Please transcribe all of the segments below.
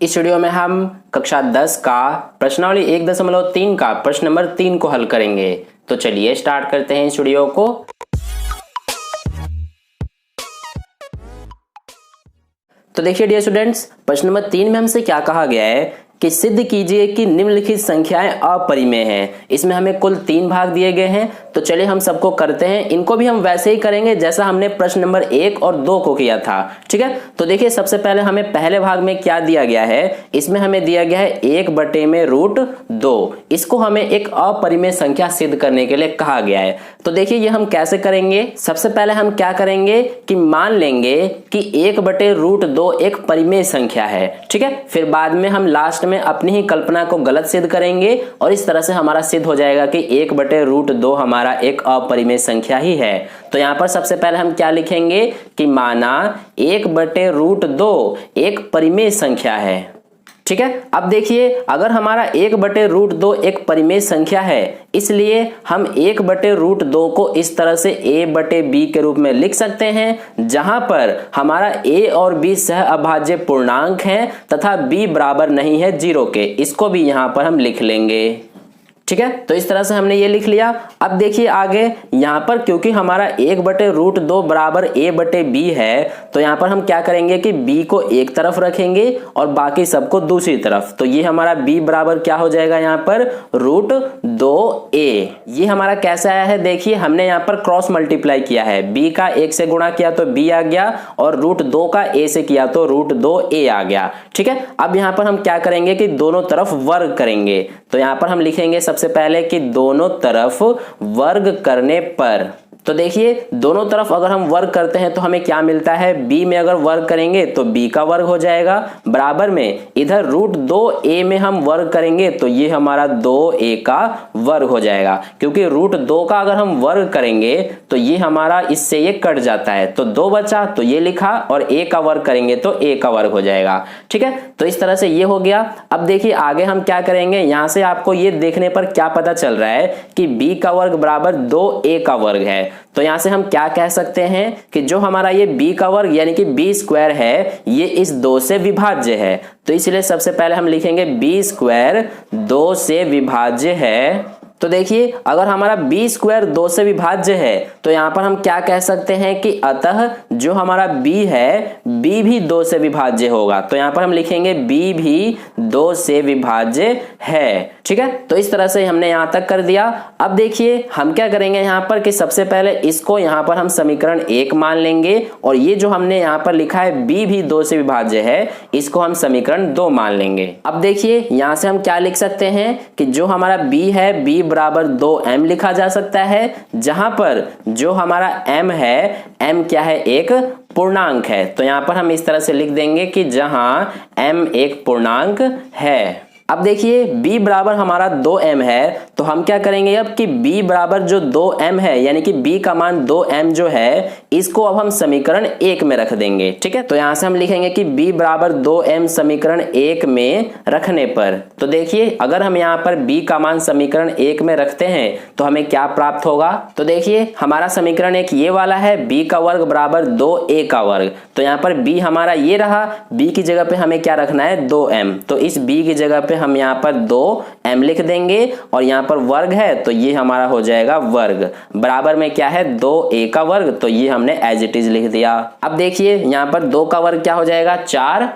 इस वीडियो में हम कक्षा 10 का प्रश्नावली 1.3 का प्रश्न नंबर 3 को हल करेंगे। तो चलिए स्टार्ट करते हैं इस वीडियो को। तो देखिए डियर स्टूडेंट्स, प्रश्न नंबर 3 में हमसे क्या कहा गया है कि सिद्ध कीजिए कि निम्नलिखित संख्याएं अपरिमेय हैं। इसमें हमें कुल 3 भाग दिए गए हैं। तो चलिए हम सबको करते हैं। इनको भी हम वैसे ही करेंगे जैसा हमने प्रश्न नंबर 1 और 2 को किया था। ठीक है, तो देखिए सबसे पहले हमें पहले भाग में क्या दिया गया है। इसमें हमें दिया गया है 1/√2। इसको हमें एक अपरिमेय संख्या सिद्ध करने के लिए कहा गया है। तो देखिए ये हम कैसे करेंगे। सबसे पहले हम क्या करेंगे कि मान लेंगे कि 1/√2 एक परिमेय संख्या है। ठीक है, फिर बाद में हम लास्ट में अपनी ही कल्पना को गलत सिद्ध करेंगे और इस तरह से हमारा सिद्ध हो जाएगा कि 1/√2 हमारा एक अपरिमेय संख्या ही है। तो यहां पर सबसे पहले हम क्या लिखेंगे कि माना 1/√2 एक परिमेय संख्या है। ठीक है, अब देखिए अगर हमारा 1/√2 एक परिमेय संख्या है, इसलिए हम 1/√2 को इस तरह से a/b के रूप में लिख सकते हैं, जहां पर हमारा a और b सह अभाज्य पूर्णांक हैं तथा b बराबर नहीं है 0 के। इसको भी यहां पर हम लिख लेंगे। ठीक है, तो इस तरह से हमने ये लिख लिया। अब देखिए आगे यहां पर क्योंकि हमारा 1/√2 बराबर a/b है, तो यहां पर हम क्या करेंगे कि b को एक तरफ रखेंगे और बाकी सबको दूसरी तरफ। तो ये हमारा b बराबर क्या हो जाएगा यहां पर √2a। ये हमारा कैसे आया है, देखिए हमने यहां पर क्रॉस मल्टीप्लाई किया है। b का 1 से गुणा किया तो b आ गया और √2 का a से किया तो √2a आ गया। ठीक है, अब यहां पर हम क्या करेंगे कि दोनों तरफ वर्ग करेंगे। तो यहां पर हम लिखेंगे सबसे पहले कि दोनों तरफ वर्ग करने पर। तो देखिए दोनों तरफ अगर हम वर्ग करते हैं तो हमें क्या मिलता है, b में अगर वर्ग करेंगे तो b का वर्ग हो जाएगा, बराबर में इधर √2a में हम वर्ग करेंगे तो ये हमारा 2a का वर्ग हो जाएगा। क्योंकि √2 का अगर हम वर्ग करेंगे तो ये हमारा इससे ये कट जाता है, तो 2 बचा तो ये लिखा और a का वर्ग करेंगे तो a का वर्ग हो जाएगा। ठीक है, तो इस तरह से ये हो गया। अब देखिए आगे हम क्या करेंगे, यहां से आपको ये देखने पर क्या पता चल रहा है कि b का वर्ग बराबर 2a का वर्ग है। तो यहां से हम क्या कह सकते हैं कि जो हमारा ये b का वर्ग यानी कि b² है, ये इस 2 से विभाज्य है। तो इसलिए सबसे पहले हम लिखेंगे b² 2 से विभाज्य है। तो देखिए अगर हमारा b² 2 से विभाज्य है तो यहां पर हम क्या कह सकते हैं कि अतः जो हमारा b है b भी 2 से विभाज्य होगा। तो यहां पर हम लिखेंगे b भी 2 से विभाज्य है। ठीक है, तो इस तरह से हमने यहां तक कर दिया। अब देखिए हम क्या करेंगे यहां पर कि सबसे पहले इसको यहां पर हम समीकरण 1 मान लेंगे और ये जो हमने यहां पर लिखा है b भी 2 से विभाज्य है, इसको हम समीकरण 2 मान लेंगे। अब देखिए यहां से हम क्या लिख सकते हैं कि जो हमारा b है b बराबर 2m लिखा जा सकता है, जहां पर जो हमारा m है, m क्या है, एक पूर्णांक है। तो यहां पर हम इस तरह से लिख देंगे कि जहां m एक पूर्णांक है। अब देखिए b बराबर हमारा 2m है, तो हम क्या करेंगे अब कि b बराबर जो 2m है यानी कि b का मान 2m जो है, इसको अब हम समीकरण 1 में रख देंगे। ठीक है, तो यहां से हम लिखेंगे कि b बराबर 2m समीकरण 1 में रखने पर। तो देखिए अगर हम यहां पर b का मान समीकरण 1 में रखते हैं तो हमें क्या प्राप्त होगा। तो देखिए हमारा समीकरण 1 ये वाला है, b का वर्ग बराबर 2a का वर्ग। तो यहां पर b हमारा ये रहा, b की जगह पे हमें क्या रखना है, 2m। तो इस b की जगह पे हम यहाँ पर 2m लिख देंगे और यहाँ पर वर्ग है तो ये हमारा हो जाएगा वर्ग, बराबर में क्या है, 2a का वर्ग। तो ये हमने एज इट इज लिख दिया। अब देखिए यहाँ पर 2 का वर्ग क्या हो जाएगा, 4,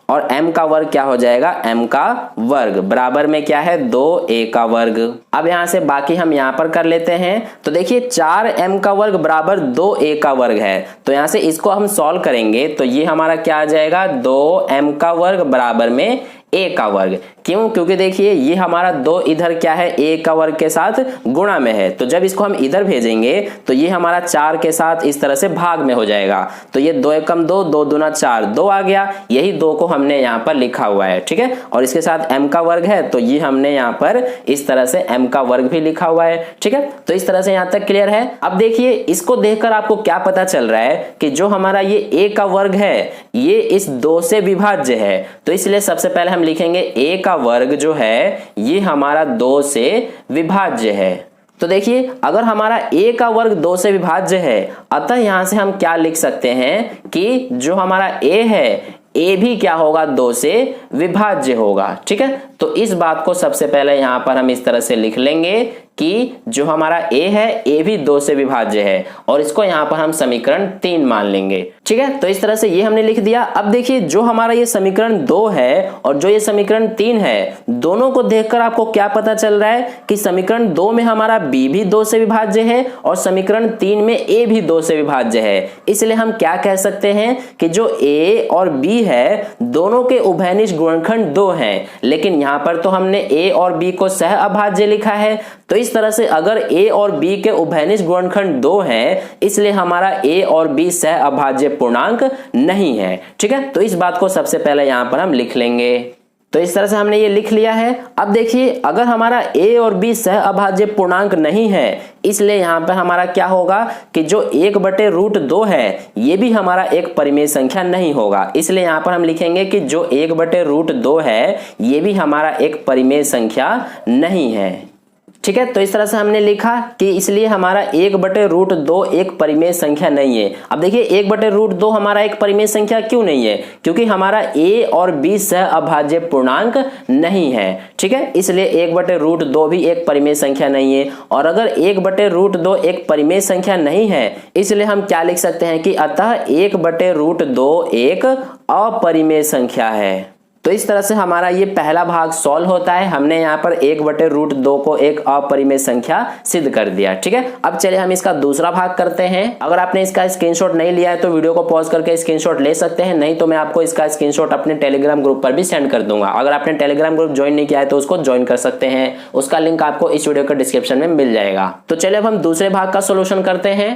और m का वर्ग क्या हो जाएगा, m का वर्ग, बराबर में क्या है, 2a का वर्ग। अब यहां से बाकी हम यहां पर कर लेते हैं। तो देखिए 4m का वर्ग बराबर 2a का वर्ग है, तो यहां से इसको हम सॉल्व करेंगे तो ये हमारा क्या आ जाएगा, 2m का वर्ग बराबर में a का वर्ग। क्यों, क्योंकि देखिए ये हमारा 2 इधर क्या है, a का वर्ग के साथ गुणा में है, तो जब इसको हम इधर भेजेंगे तो ये हमारा 4 के साथ इस तरह से भाग में हो जाएगा। तो ये 2 एकम 2, 2 दूना 4, 2 आ गया। यही 2 को हमने यहाँ पर लिखा हुआ है। ठीक है, और इसके साथ m का वर्ग है तो ये हमने यहाँ पर इस तरह से m का वर्ग भी लिखा हुआ है। ठीक है, तो इस तरह से यहाँ तक क्लियर है। अब देखिए इसको देखकर आपको क्या पता चल रहा है कि जो हमारा ये a का वर्ग है ये इस 2 से विभाज्य है। तो इसलिए सबसे पहले हम लिखेंगे a का वर्ग जो है ये हमारा 2 से विभाज्य है। तो देखिए अगर हमारा a का वर्ग 2 से विभाज्य है, अतः यहां से हम क्या लिख सकते हैं कि जो हमारा a है ए भी क्या होगा, 2 से विभाज्य होगा। ठीक है, तो इस बात को सबसे पहले यहां पर हम इस तरह से लिख लेंगे कि जो हमारा ए है, ए भी 2 से विभाज्य है, और इसको यहां पर हम समीकरण 3 मान लेंगे। ठीक है, तो इस तरह से ये हमने लिख दिया। अब देखिए जो हमारा ये समीकरण 2 है और जो ये समीकरण 3 है, दोनों को देखकर आपको क्या पता चल रहा है कि समीकरण 2 में हमारा बी भी 2 से विभाज्य है और समीकरण 3 में ए भी 2 से विभाज्य है। इसलिए हम क्या कह सकते हैं कि जो ए और बी है, दोनों के उभयनिष्ठ गुणनखंड 2 हैं, लेकिन यहां पर तो हमने ए और बी को सह अभाज्य लिखा है। तो इस तरह से अगर ए और बी के उभयनिष्ठ गुणनखंड 2 हैं, इसलिए हमारा ए और बी सह अभाज्य पूर्णांक नहीं है। ठीक है, तो इस बात को सबसे पहले यहां पर हम लिख लेंगे। तो इस तरह से हमने ये लिख लिया है। अब देखिए अगर हमारा ए और बी सह अभाज्य पूर्णांक नहीं है, इसलिए यहां पर हमारा क्या होगा कि जो 1/√2 है, ये भी हमारा एक परिमेय संख्या नहीं होगा। इसलिए यहां पर हम लिखेंगे कि जो 1/√2 है, ये भी हमारा एक परिमेय संख्या नहीं है। ठीक है, तो इस तरह से हमने लिखा कि इसलिए हमारा 1/√2 एक परिमेय संख्या नहीं है। अब देखिए 1/√2 हमारा एक परिमेय संख्या क्यों नहीं है, क्योंकि हमारा ए और बी सह अभाज्य पूर्णांक नहीं है। ठीक है, इसलिए 1/√2 भी एक परिमेय संख्या नहीं है। और अगर 1/√2 एक परिमेय संख्या नहीं है, इसलिए हम क्या लिख सकते हैं कि अतः 1/√2 एक अपरिमेय संख्या है। तो इस तरह से हमारा ये पहला भाग सॉल्व होता है। हमने यहाँ पर 1/√2 को एक अपरिमेय संख्या सिद्ध कर दिया। ठीक है, अब चलिए हम इसका दूसरा भाग करते हैं। अगर आपने इसका स्क्रीनशॉट नहीं लिया है तो वीडियो को पॉज करके स्क्रीनशॉट ले सकते हैं, नहीं तो मैं आपको इसका स्क्रीनशॉट अपने टेलीग्राम ग्रुप पर भी सेंड कर दूंगा। अगर आपने टेलीग्राम ग्रुप ज्वाइन नहीं किया है तो उसको ज्वाइन कर सकते हैं, उसका लिंक आपको इस वीडियो के डिस्क्रिप्शन में मिल जाएगा। तो चलिए अब हम दूसरे भाग का सोल्यूशन करते हैं।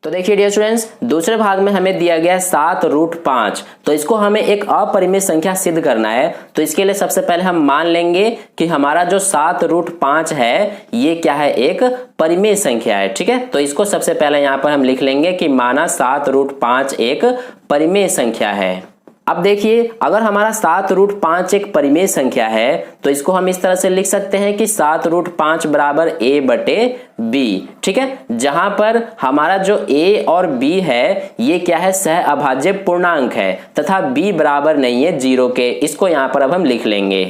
तो देखिए डियर स्टूडेंट्स, दूसरे भाग में हमें दिया गया है 7√5। तो इसको हमें एक अपरिमेय संख्या सिद्ध करना है। तो इसके लिए सबसे पहले हम मान लेंगे कि हमारा जो 7√5 है, ये क्या है, एक परिमेय संख्या है। ठीक है, तो इसको सबसे पहले यहां पर हम लिख लेंगे कि माना 7√5 एक परिमेय संख्या है। अब देखिए अगर हमारा 7√5 एक परिमेय संख्या है, तो इसको हम इस तरह से लिख सकते हैं कि 7√5 बराबर a/b। ठीक है, जहां पर हमारा जो a और b है, ये क्या है, सह अभाज्य पूर्णांक है, तथा b बराबर नहीं है 0 के। इसको यहां पर अब हम लिख लेंगे।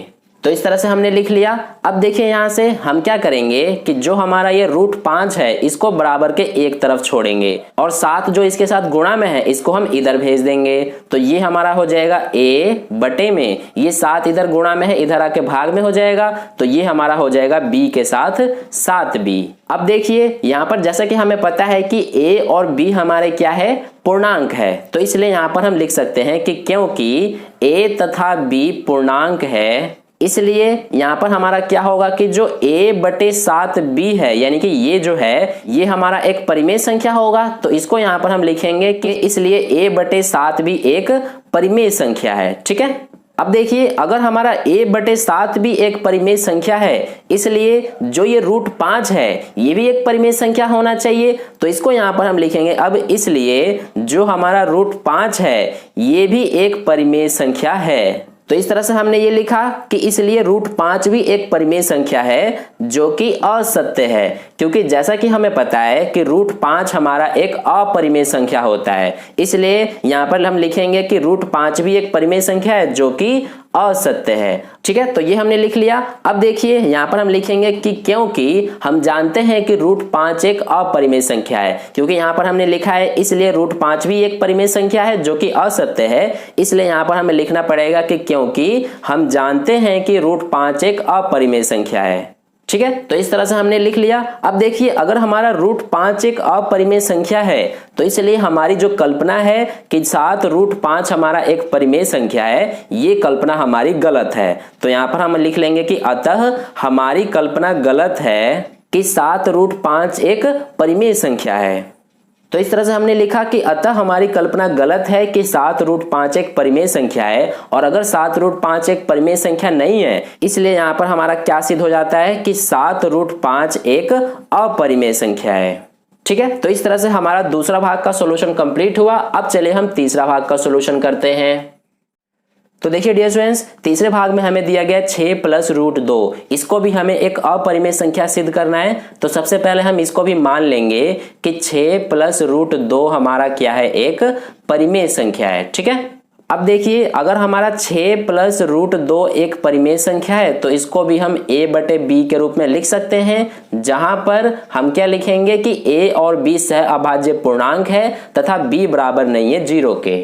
तो इस तरह से हमने लिख लिया। अब देखिए यहां से हम क्या करेंगे कि जो हमारा ये √5 है, इसको बराबर के एक तरफ छोड़ेंगे और 7 जो इसके साथ गुणा में है, इसको हम इधर भेज देंगे। तो ये हमारा हो जाएगा a बटे में, ये 7 इधर गुणा में है, इधर आके भाग में हो जाएगा। तो ये हमारा हो जाएगा b के साथ 7b। अब देखिए यहाँ पर जैसा कि हमें पता है कि a और b हमारे क्या है, पूर्णांक है। तो इसलिए यहाँ पर हम लिख सकते हैं कि क्योंकि a तथा b पूर्णांक है, इसलिए यहां पर हमारा क्या होगा कि जो a/7b है, यानी कि ये जो है, ये हमारा एक परिमेय संख्या होगा। तो इसको यहां पर हम लिखेंगे कि इसलिए a/7b एक परिमेय संख्या है। ठीक है, अब देखिए अगर हमारा a/7b एक परिमेय संख्या है, इसलिए जो ये √5 है, ये भी एक परिमेय संख्या होना चाहिए। तो इसको यहां पर हम लिखेंगे अब इसलिए जो हमारा √5 है, ये भी एक परिमेय संख्या है। तो इस तरह से हमने ये लिखा कि इसलिए √5 भी एक परिमेय संख्या है जो कि असत्य है, क्योंकि जैसा कि हमें पता है कि √5 हमारा एक अपरिमेय संख्या होता है। इसलिए यहां पर हम लिखेंगे कि √5 भी एक परिमेय संख्या है जो कि असत्य है। ठीक है, तो ये हमने लिख लिया। अब देखिए यहां पर हम लिखेंगे कि क्योंकि हम जानते हैं कि √5 एक अपरिमेय संख्या है, क्योंकि यहां पर हमने लिखा है इसलिए √5 भी एक परिमेय संख्या है जो कि असत्य है। इसलिए यहां पर हमें लिखना पड़ेगा कि क्योंकि हम जानते हैं कि √5 एक अपरिमेय संख्या है। ठीक है, तो इस तरह से हमने लिख लिया। अब देखिए अगर हमारा √5 एक अपरिमेय संख्या है, तो इसलिए हमारी जो कल्पना है कि 7√5 हमारा एक परिमेय संख्या है, ये कल्पना हमारी गलत है। तो यहां पर हम लिख लेंगे कि अतः हमारी कल्पना गलत है कि 7√5 एक परिमेय संख्या है। तो इस तरह से हमने लिखा कि अतः हमारी कल्पना गलत है कि 7√5 एक परिमेय संख्या है। और अगर 7√5 एक परिमेय संख्या नहीं है, इसलिए यहां पर हमारा क्या सिद्ध हो जाता है कि 7√5 एक अपरिमेय संख्या है। ठीक है, तो इस तरह से हमारा दूसरा भाग का सॉल्यूशन कंप्लीट हुआ। अब चलिए हम तीसरा भाग का सॉल्यूशन करते हैं। तो देखिए डियर स्टूडेंट्स, तीसरे भाग में हमें दिया गया 6 + √2। इसको भी हमें एक अपरिमेय संख्या सिद्ध करना है। तो सबसे पहले हम इसको भी मान लेंगे कि 6 + √2 हमारा क्या है, एक परिमेय संख्या है। ठीक है, अब देखिए अगर हमारा 6 प्लस रूट 2 एक परिमेय संख्या है तो इसको भी हम a बटे b के रूप में लिख सकते हैं, जहां पर हम क्या लिखेंगे कि a और b सह अभाज्य पूर्णांक है तथा b बराबर नहीं है 0 के।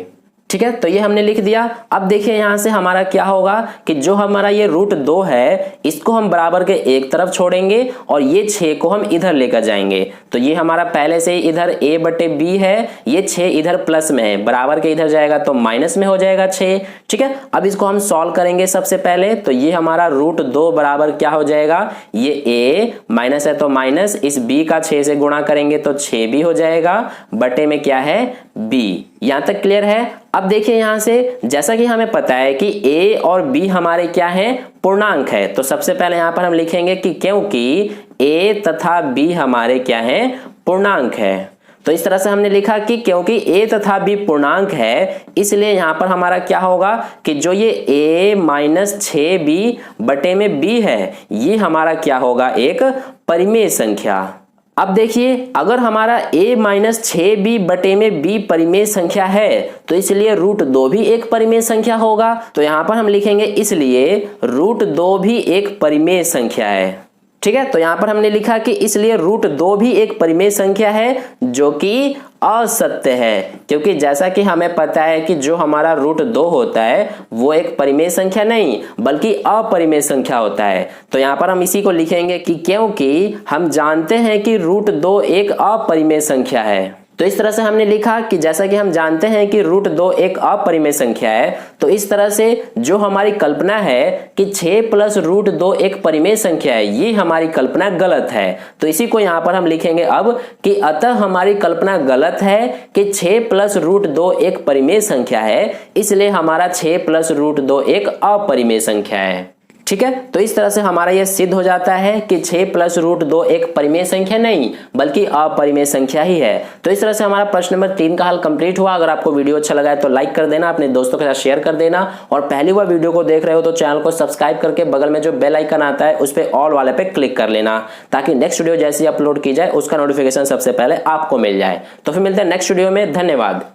ठीक है, तो ये हमने लिख दिया। अब देखिए यहां से हमारा क्या होगा कि जो हमारा ये रूट 2 है इसको हम बराबर के एक तरफ छोड़ेंगे और ये 6 को हम इधर लेकर जाएंगे। तो ये हमारा पहले से ही इधर a बटे b है, ये 6 इधर प्लस में है, बराबर के इधर जाएगा तो माइनस में हो जाएगा 6। ठीक है, अब इसको हम सॉल्व करेंगे सबसे पहले। तो ये हमारा रूट 2 बराबर क्या हो जाएगा, ये a माइनस है तो माइनस, इस b का 6 से गुणा करेंगे तो 6b हो जाएगा, बटे में क्या है b। यहां तक क्लियर है। अब देखिए यहां से जैसा कि हमें पता है कि a और b हमारे क्या है, पूर्णांक है, तो सबसे पहले यहां पर हम लिखेंगे कि क्योंकि a तथा b हमारे क्या है, पूर्णांक है। तो इस तरह से हमने लिखा कि क्योंकि a तथा b पूर्णांक है इसलिए यहां पर हमारा क्या होगा कि जो ये a माइनस 6b बटे में b है ये हमारा क्या होगा, एक परिमेय संख्या। अब देखिए अगर हमारा a माइनस 6b बटे में b परिमेय संख्या है तो इसलिए रूट 2 भी एक परिमेय संख्या होगा। तो यहां पर हम लिखेंगे इसलिए रूट 2 भी एक परिमेय संख्या है। ठीक है, तो यहां पर हमने लिखा कि इसलिए रूट 2 भी एक परिमेय संख्या है जो कि असत्य है, क्योंकि जैसा कि हमें पता है कि जो हमारा रूट 2 होता है वो एक परिमेय संख्या नहीं बल्कि अपरिमेय संख्या होता है। तो यहां पर हम इसी को लिखेंगे कि क्योंकि हम जानते हैं कि रूट 2 एक अपरिमेय संख्या है। तो इस तरह से हमने लिखा कि जैसा कि हम जानते हैं कि रूट 2 एक अपरिमेय संख्या है, तो इस तरह से जो हमारी कल्पना है कि 6 प्लस रूट 2 एक परिमेय संख्या है, ये हमारी कल्पना गलत है। तो इसी को यहां पर हम लिखेंगे अब कि अतः हमारी कल्पना गलत है कि 6 प्लस रूट 2 एक परिमेय संख्या है, इसलिए हमारा 6 प्लस रूट 2 एक अपरिमेय संख्या है। ठीक है, तो इस तरह से हमारा यह सिद्ध हो जाता है कि 6 प्लस रूट 2 एक परिमेय संख्या नहीं बल्कि अपरिमेय संख्या ही है। तो इस तरह से हमारा प्रश्न नंबर 3 का हल कंप्लीट हुआ। अगर आपको वीडियो अच्छा लगा है तो लाइक कर देना, अपने दोस्तों के साथ शेयर कर देना, और पहली बार वीडियो को देख रहे हो तो चैनल को सब्सक्राइब करके बगल में जो बेल आइकन आता है उस पर ऑल वाले पे क्लिक कर लेना, ताकि नेक्स्ट वीडियो जैसे ही अपलोड की जाए उसका नोटिफिकेशन सबसे पहले आपको मिल जाए। तो फिर मिलते हैं नेक्स्ट वीडियो में। धन्यवाद।